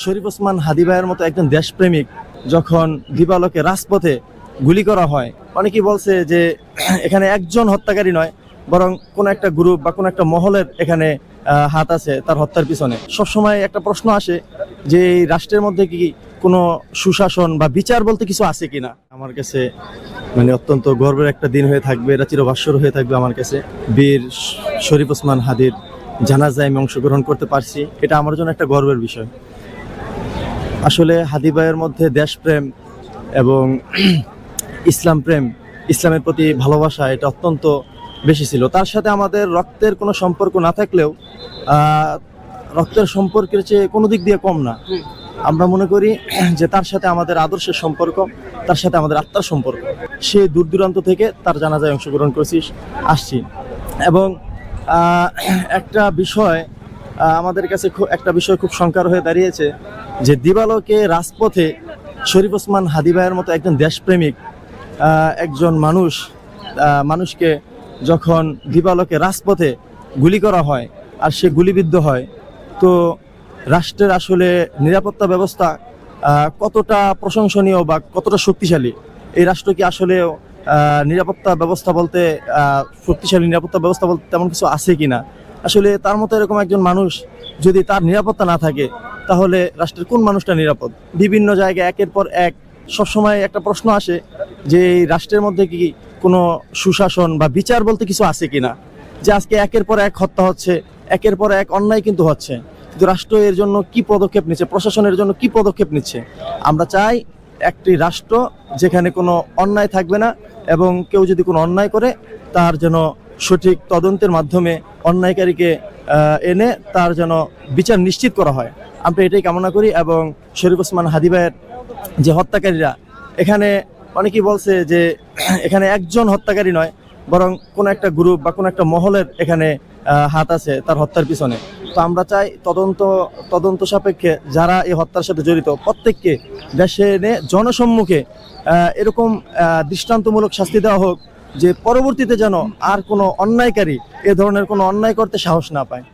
শরীফ ওসমান হাদী ভাইয়ের মতো একজন দেশপ্রেমিক যখন দিবালোকে রাজপথে গুলি করা হয়, অনেকেই বলছে যে এখানে একজন হত্যাকারী নয়, বরং কোন একটা গ্রুপ বা কোন একটা মহলের এখানে হাত আছে তার হত্যার পিছনে। সবসময় একটা প্রশ্ন আসে যে এই রাষ্ট্রের মধ্যে কি কোনো সুশাসন বা বিচার বলতে কিছু আছে কিনা। আমার কাছে অত্যন্ত গর্বের একটা দিন হয়ে থাকবে, এটা চিরভাস্বর হয়ে থাকবে আমার কাছে। বীর শরীফ ওসমান হাদীর জানাজায় আমি অংশগ্রহণ করতে পারছি, এটা আমার জন্য একটা গর্বের বিষয়। আসলে হাদী ভাইয়ের মধ্যে দেশপ্রেম এবং ইসলাম প্রেম, ইসলামের প্রতি ভালোবাসা এটা অত্যন্ত বেশি ছিল। তার সাথে আমাদের রক্তের কোনো সম্পর্ক না থাকলেও রক্তের সম্পর্কের চেয়ে কোনো দিক দিয়ে কম না। আমরা মনে করি যে তার সাথে আমাদের আদর্শের সম্পর্ক, তার সাথে আমাদের আত্মার সম্পর্ক। সে দূর দূরান্ত থেকে তার জানাজায় অংশগ্রহণ আসছি। এবং একটা বিষয় আমাদের কাছে একটা বিষয় খুব শঙ্কার হয়ে দাঁড়িয়েছে যে দিবালোকে রাজপথে শরীফ ওসমান হাদী ভাইয়ের মতো একজন দেশপ্রেমিক একজন মানুষকে যখন দিবালোকে রাজপথে গুলি করা হয় আর সে গুলিবিদ্ধ হয়, তো রাষ্ট্রের আসলে নিরাপত্তা ব্যবস্থা কতটা প্রশংসনীয় বা কতটা শক্তিশালী, এই রাষ্ট্র কি আসলে নিরাপত্তা ব্যবস্থা বলতে শক্তিশালী নিরাপত্তা ব্যবস্থা বলতে তেমন কিছু আছে কিনা। আসলে তার মতো এরকম একজন মানুষ যদি তার নিরাপত্তা না থাকে, তাহলে রাষ্ট্রের কোন মানুষটা নিরাপদ। বিভিন্ন জায়গায় একের পর এক সবসময় একটা প্রশ্ন আসে যে এই রাষ্ট্রের মধ্যে কি কোনো সুশাসন বা বিচার বলতে কিছু আছে কিনা। যে আজকে একের পর এক হত্যা হচ্ছে, একের পর এক অন্যায় কিন্তু হচ্ছে, কিন্তু রাষ্ট্র এর জন্য কি পদক্ষেপ নিচ্ছে, প্রশাসনের জন্য কি পদক্ষেপ নিচ্ছে। আমরা চাই একটি রাষ্ট্র যেখানে কোনো অন্যায় থাকবে না, এবং কেউ যদি কোনো অন্যায় করে তার যেন সঠিক তদন্তের মাধ্যমে অন্যায়কারীকে এনে তার যেন বিচার নিশ্চিত করা হয়। আমরা এটাই কামনা করি। এবং শরীফ ওসমান হাদী ভাইয়ের যে হত্যাকারীরা, এখানে অনেকেই বলছে যে এখানে একজন হত্যাকারী নয়, বরং কোন একটা গ্রুপ বা কোন একটা মহলের এখানে হাত আছে তার হত্যার পিছনে। তো আমরা চাই তদন্ত সাপেক্ষে যারা এই হত্যার সাথে জড়িত প্রত্যেককে দেশে এনে জনসম্মুখে এরকম দৃষ্টান্তমূলক শাস্তি দেওয়া হোক, যে পরবর্তীতে যেন আর কোনো অন্যায়কারী এ ধরনের কোনো অন্যায় করতে সাহস না পায়।